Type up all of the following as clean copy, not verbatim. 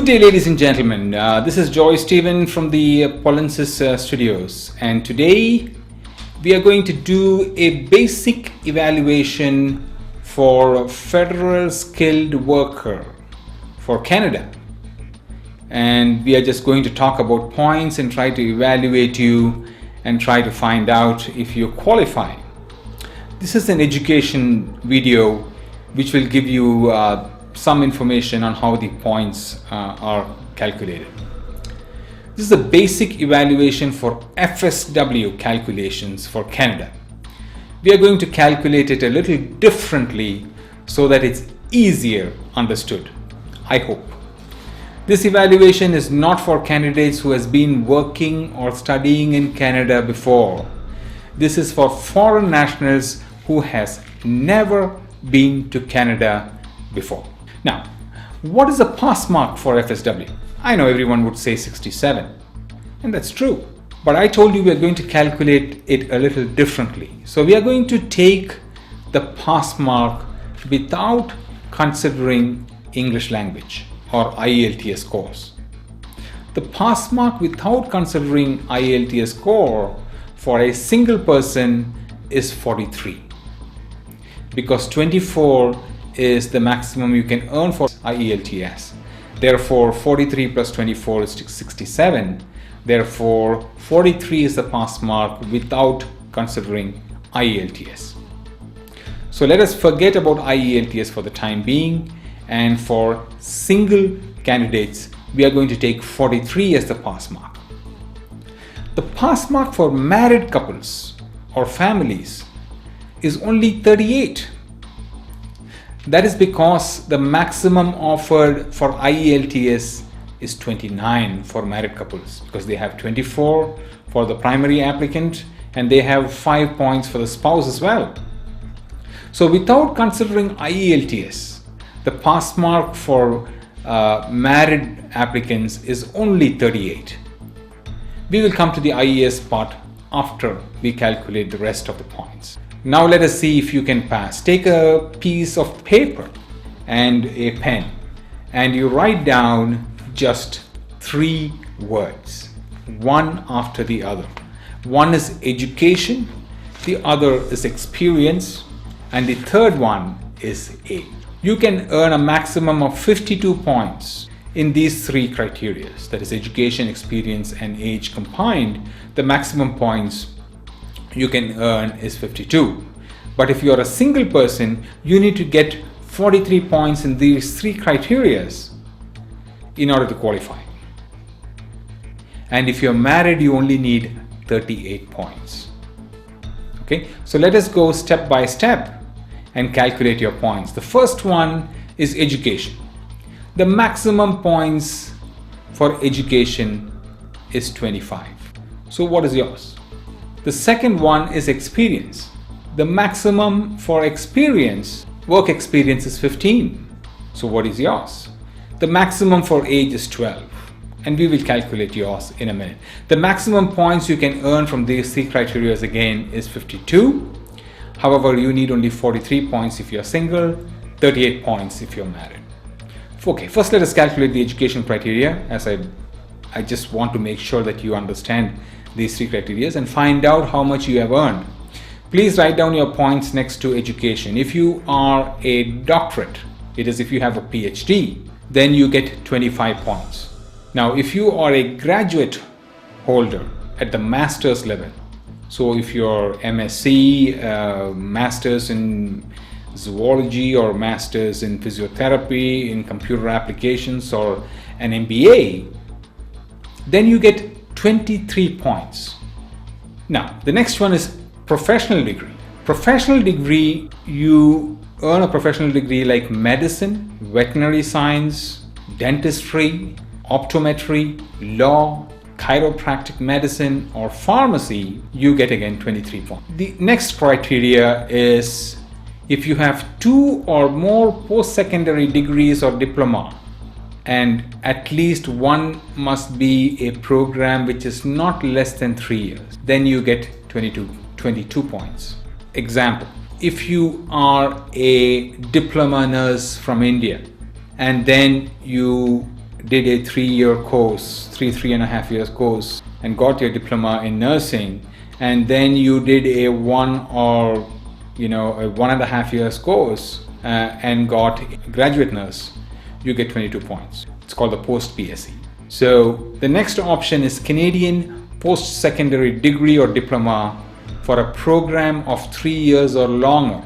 Good day, ladies and gentlemen. This is Joy Stephen from the Polensis Studios, and today we are going to do a basic evaluation for federal skilled worker for Canada, and we are just going to talk about points and try to evaluate you and try to find out if you qualify. This is an education video which will give you some information on how the points are calculated. This is a basic evaluation for FSW calculations for Canada. We are going to calculate it a little differently so that it's easier understood, I hope. This evaluation is not for candidates who has been working or studying in Canada before. This is for foreign nationals who has never been to Canada before. Now, what is a pass mark for FSW? I know everyone would say 67, and that's true. But I told you we are going to calculate it a little differently. So we are going to take the pass mark without considering English language or IELTS scores. The pass mark without considering IELTS score for a single person is 43, because 24 is the maximum you can earn for IELTS. Therefore, 43 plus 24 is 67. Therefore, 43 is the pass mark without considering IELTS. So let us forget about IELTS for the time being, and for single candidates, we are going to take 43 as the pass mark. The pass mark for married couples or families is only 38. That is because the maximum offered for IELTS is 29 for married couples, because they have 24 for the primary applicant and they have 5 points for the spouse as well. So without considering IELTS, the pass mark for married applicants is only 38. We will come to the IES part after we calculate the rest of the points. Now let us see if you can pass. Take a piece of paper and a pen, and you write down just 3 words, one after the other. One is education, the other is experience, and the third one is age. You can earn a maximum of 52 points in these 3 criteria, that is education, experience, and age combined. The maximum points you can earn is 52. But if you are a single person, you need to get 43 points in these 3 criteria in order to qualify. And if you're married, you only need 38 points. Okay, so let us go step by step and calculate your points. The first one is education. The maximum points for education is 25. So what is yours? The second one is experience. The maximum for experience, work experience, is 15. So what is yours? The maximum for age is 12, and we will calculate yours in a minute. The maximum points you can earn from these 3 criteria again is 52. However, you need only 43 points if you're single, 38 points if you're married. Okay, first let us calculate the education criteria, as I just want to make sure that you understand these 3 criteria and find out how much you have earned. Please write down your points next to education. If you are a doctorate, it is if you have a PhD, then you get 25 points. Now, if you are a graduate holder at the master's level, so if you're MSc, masters in zoology, or masters in physiotherapy, in computer applications, or an MBA, then you get 23 points. Now, the next one is professional degree. Professional degree, you earn a professional degree like medicine, veterinary science, dentistry, optometry, law, chiropractic medicine, or pharmacy, you get again 23 points. The next criteria is if you have 2 or more post-secondary degrees or diploma, and at least one must be a program which is not less than 3 years, then you get 22 points. Example, if you are a diploma nurse from India and then you did a 3-year course, 3.5 years course, and got your diploma in nursing, and then you did a 1.5 years course and got graduate nurse, you get 22 points. It's called the post PSE. So the next option is Canadian post-secondary degree or diploma for a program of 3 years or longer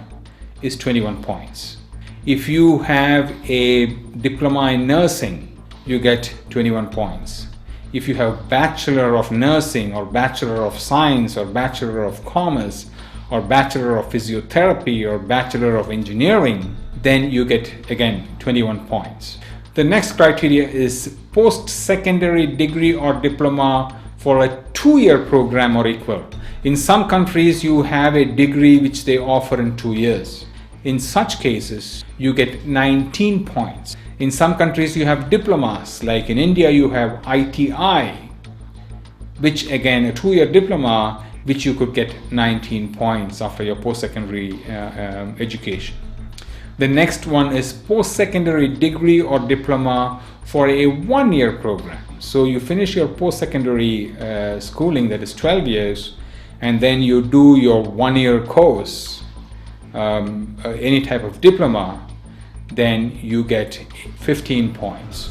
is 21 points. If you have a diploma in nursing, you get 21 points. If you have Bachelor of Nursing or Bachelor of Science or Bachelor of Commerce or Bachelor of Physiotherapy or Bachelor of Engineering, then you get again 21 points. The next criteria is post-secondary degree or diploma for a 2-year program or equal. In some countries, you have a degree which they offer in 2 years. In such cases, you get 19 points. In some countries, you have diplomas. Like in India, you have ITI, which again, a 2-year diploma, which you could get 19 points after your post-secondary education. The next one is post-secondary degree or diploma for a 1-year program. So you finish your post-secondary schooling, that is 12 years, and then you do your 1-year course, any type of diploma, then you get 15 points.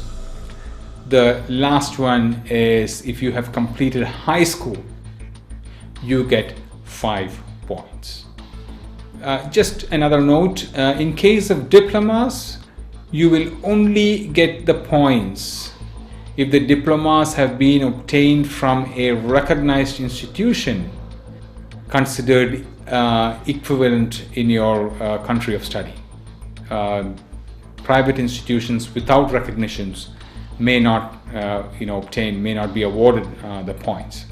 The last one is if you have completed high school, you get 5 points. Just another note, in case of diplomas, you will only get the points if the diplomas have been obtained from a recognized institution considered equivalent in your country of study. Private institutions without recognitions may not may not be awarded the points.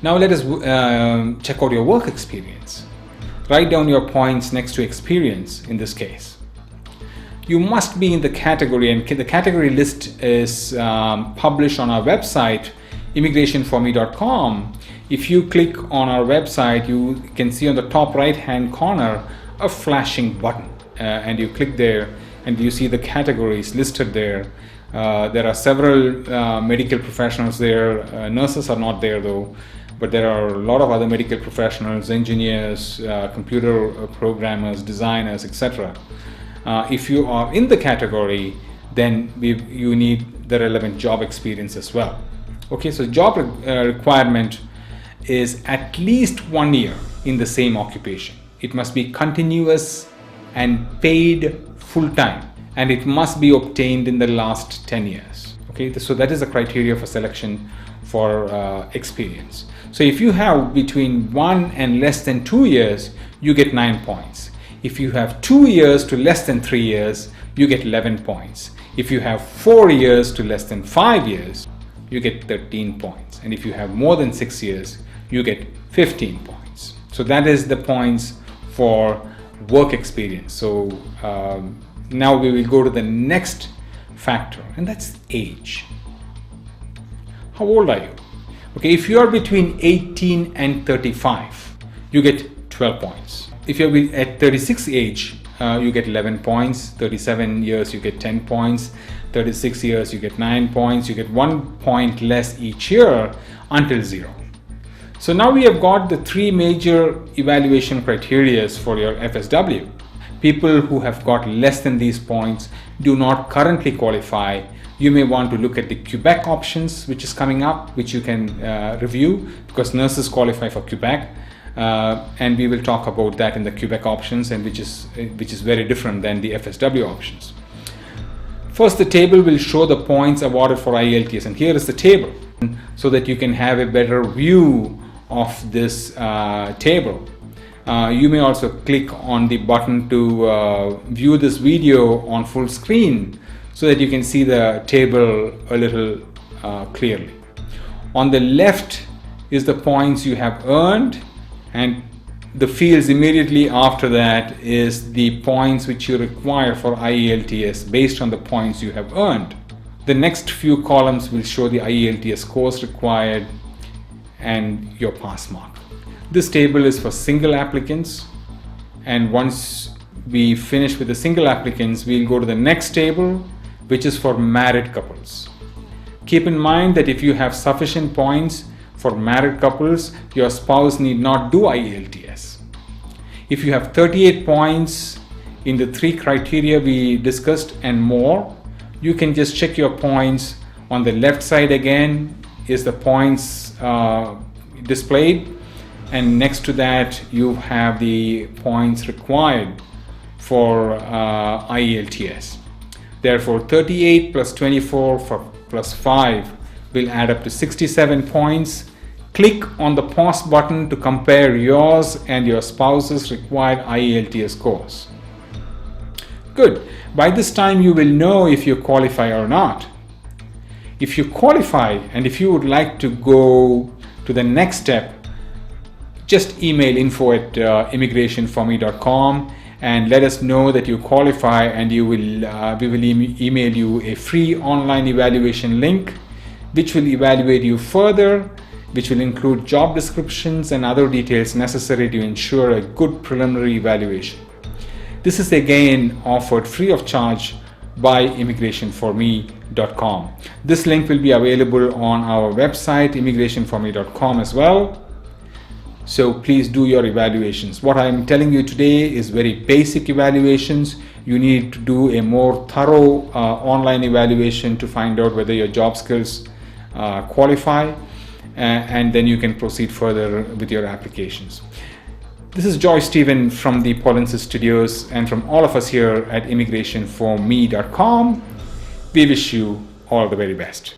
Now let us check out your work experience. Write down your points next to experience in this case. You must be in the category, and the category list is published on our website, immigrationforme.com. If you click on our website, you can see on the top right hand corner a flashing button, and you click there and you see the categories listed there. There are several medical professionals there. Nurses are not there though, but there are a lot of other medical professionals, engineers, computer programmers, designers, etc. If you are in the category, then you need the relevant job experience as well. Okay, so job requirement is at least 1 year in the same occupation. It must be continuous and paid full-time, and it must be obtained in the last 10 years. Okay, so that is the criteria for selection for experience. So if you have between 1 and less than 2 years, you get 9 points. If you have 2 years to less than 3 years, you get 11 points. If you have 4 years to less than 5 years, you get 13 points. And if you have more than 6 years, you get 15 points. So that is the points for work experience. So now we will go to the next factor, and that's age. How old are you? Okay, if you are between 18 and 35, you get 12 points. If you're at 36 age, you get 11 points. 37 years, you get 10 points. 36 years, you get 9 points. You get 1 point less each year until 0. So now we have got the 3 major evaluation criteria for your FSW. People who have got less than these points do not currently qualify. You may want to look at the Quebec options, which is coming up, which you can review, because nurses qualify for Quebec. And we will talk about that in the Quebec options, and which is very different than the FSW options. First, the table will show the points awarded for IELTS, and here is the table, so that you can have a better view of this table. You may also click on the button to view this video on full screen, so that you can see the table a little clearly. On the left is the points you have earned, and the fields immediately after that is the points which you require for IELTS based on the points you have earned. The next few columns will show the IELTS course required and your pass mark. This table is for single applicants, and once we finish with the single applicants, we'll go to the next table, which is for married couples. Keep in mind that if you have sufficient points for married couples, your spouse need not do IELTS. If you have 38 points in the 3 criteria we discussed and more, you can just check your points. On the left side again is the points displayed, and next to that you have the points required for IELTS. Therefore 38 plus 24 plus 5 will add up to 67 points. Click on the pause button to compare yours and your spouse's required IELTS scores. Good. By this time you will know if you qualify or not. If you qualify and if you would like to go to the next step, just email info@immigrationforme.com and let us know that you qualify, and we will email you a free online evaluation link which will evaluate you further, which will include job descriptions and other details necessary to ensure a good preliminary evaluation. This is again offered free of charge by immigrationforme.com. This link will be available on our website immigrationforme.com as well. So please do your evaluations. What I am telling you today is very basic evaluations. You need to do a more thorough online evaluation to find out whether your job skills qualify, and then you can proceed further with your applications. This is Joy Stephen from the Pollensis Studios, and from all of us here at immigrationforme.com, we wish you all the very best.